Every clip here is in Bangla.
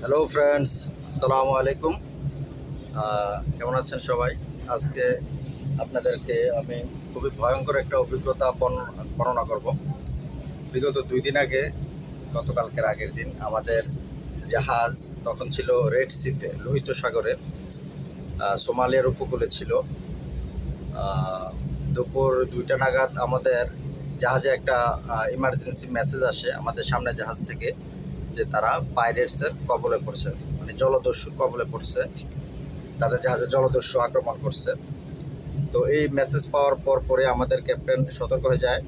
হ্যালো ফ্রেন্ডস, আসসালামু আলাইকুম। কেমন আছেন সবাই? আজকে আপনাদেরকে আমি খুবই ভয়ঙ্কর একটা অভিজ্ঞতা বর্ণনা করব। বিগত 2 দিন আগে, গতকালকের আগের দিন, আমাদের জাহাজ তখন ছিল রেড সিতে, লোহিত সাগরে, সোমালিয়ার উপকূলে ছিল। দুপুর 2টা নাগাদ আমাদের জাহাজে একটা ইমার্জেন্সি মেসেজ আসে আমাদের সামনে জাহাজ থেকে, যে তারা পাইরেটসের কবলে পড়ছে, মানে জলদস্যুর কবলে পড়ছে। তাদের জাহাজে জলদস্যু আক্রমণ করছে। তো এই মেসেজ পাওয়ার পরে আমাদের ক্যাপ্টেন সতর্ক হয়ে যায়।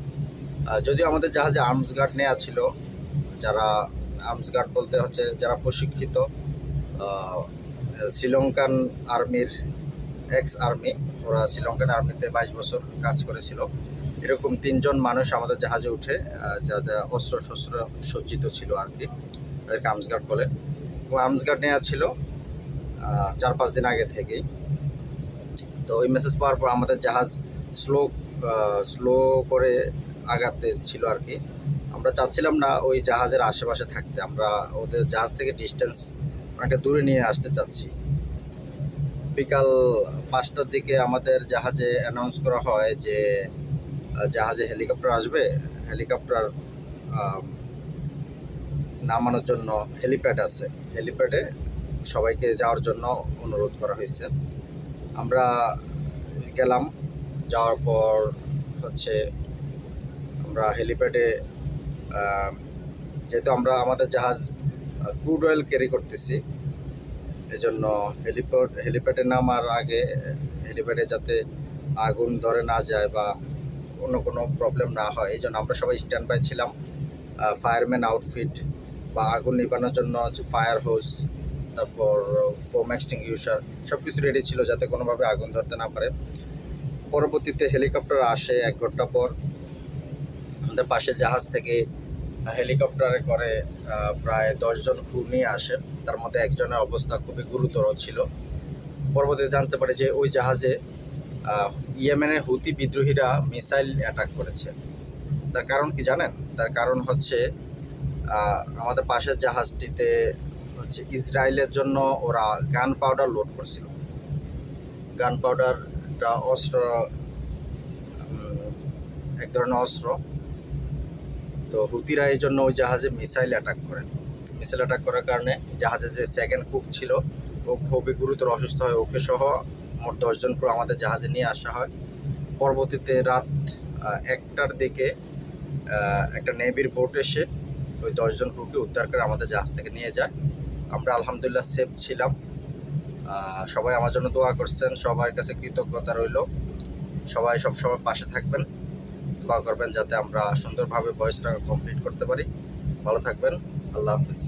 যদিও আমাদের জাহাজে আর্মস গার্ড নেওয়া ছিল, যারা আর্মস গার্ড বলতে হচ্ছে যারা প্রশিক্ষিত শ্রীলঙ্কান আর্মির এক্স আর্মি, ওরা শ্রীলঙ্কান আর্মিতে 22 বছর কাজ করেছিল। এরকম 3জন মানুষ আমাদের জাহাজে উঠে, যাদের অস্ত্র শস্ত্র সজ্জিত ছিল আর কি, তাদেরকে আর্মস গার্ড বলে। এবং আর্মস গার্ড নেওয়া ছিল 4-5 দিন আগে থেকেই। তো ওই মেসেজ পাওয়ার পর আমাদের জাহাজ স্লো করে আগাতে ছিল আর কি। আমরা চাচ্ছিলাম না ওই জাহাজের আশেপাশে থাকতে, আমরা ওদের জাহাজ থেকে ডিস্টেন্স অনেকটা দূরে নিয়ে আসতে চাচ্ছি। বিকাল 5টার দিকে আমাদের জাহাজে অ্যানাউন্স করা হয় যে জাহাজে হেলিকপ্টার আসবে। হেলিকপ্টার নামানোর জন্য হেলিপ্যাড আছে, হেলিপ্যাডে সবাইকে যাওয়ার জন্য অনুরোধ করা হয়েছে। আমরা গেলাম। যাওয়ার পর হচ্ছে আমরা হেলিপ্যাডে, যেহেতু আমরা আমাদের জাহাজ ক্রুড অয়েল ক্যারি করতেছি, এজন্য হেলিপ্যাডে নামার আগে হেলিপ্যাডে যাতে আগুন ধরে না যায় বা অন্য কোনো প্রবলেম না হয়, এই জন্য আমরা সবাই স্ট্যান্ড বাই ছিলাম। ফায়ারম্যান আউটফিট বা আগুন নিবানোর জন্য ফায়ার হোজ, তারপর ফোম এক্সটিংগুইশার সব কিছু রেডি ছিল যাতে কোনোভাবে আগুন ধরতে না পারে। পরবর্তীতে হেলিকপ্টার আসে 1 ঘন্টা পর। আমাদের পাশে জাহাজ থেকে হেলিকপ্টারে করে প্রায় 10 জন ক্রু নিয়ে আসে। তার মধ্যে একজনের অবস্থা খুবই গুরুতর ছিল। পরবর্তীতে জানতে পারে যে ওই জাহাজে ইয়েমেনের হুতি বিদ্রোহীরা মিসাইল অ্যাটাক করেছে। তার কারণ কি জানেন? তার কারণ হচ্ছে আমাদের পাশের জাহাজটিতে হচ্ছে ইসরায়েলের জন্য ওরা গান পাউডার লোড করছিল। গান পাউডারটা অস্ত্র, এক ধরনের অস্ত্র। তো হুতিরা এই জন্য ওই জাহাজে মিসাইল অ্যাটাক করে। মিসাইল অ্যাটাক করার কারণে জাহাজে যে সেকেন্ড কুক ছিল ও খুবই গুরুতর অসুস্থ হয়। ওকে সহ মোট 10 জন ক্রু আমাদের জাহাজে নিয়ে আসা হয়। পরবর্তীতে রাত 1টার দিকে একটা নেভির বোট এসে ওই 10 জন ক্রুকে উদ্ধার করে আমাদের জাহাজ থেকে নিয়ে যায়। আমরা আলহামদুলিল্লাহ সেফ ছিলাম। সবাই আমার জন্য দোয়া করছেন, সবার কাছে কৃতজ্ঞতা রইল। সবাই সবসময় পাশে থাকবেন, দোয়া করবেন যাতে আমরা সুন্দরভাবে ভয়েসটা কমপ্লিট করতে পারি। ভালো থাকবেন। আল্লাহ হাফিজ।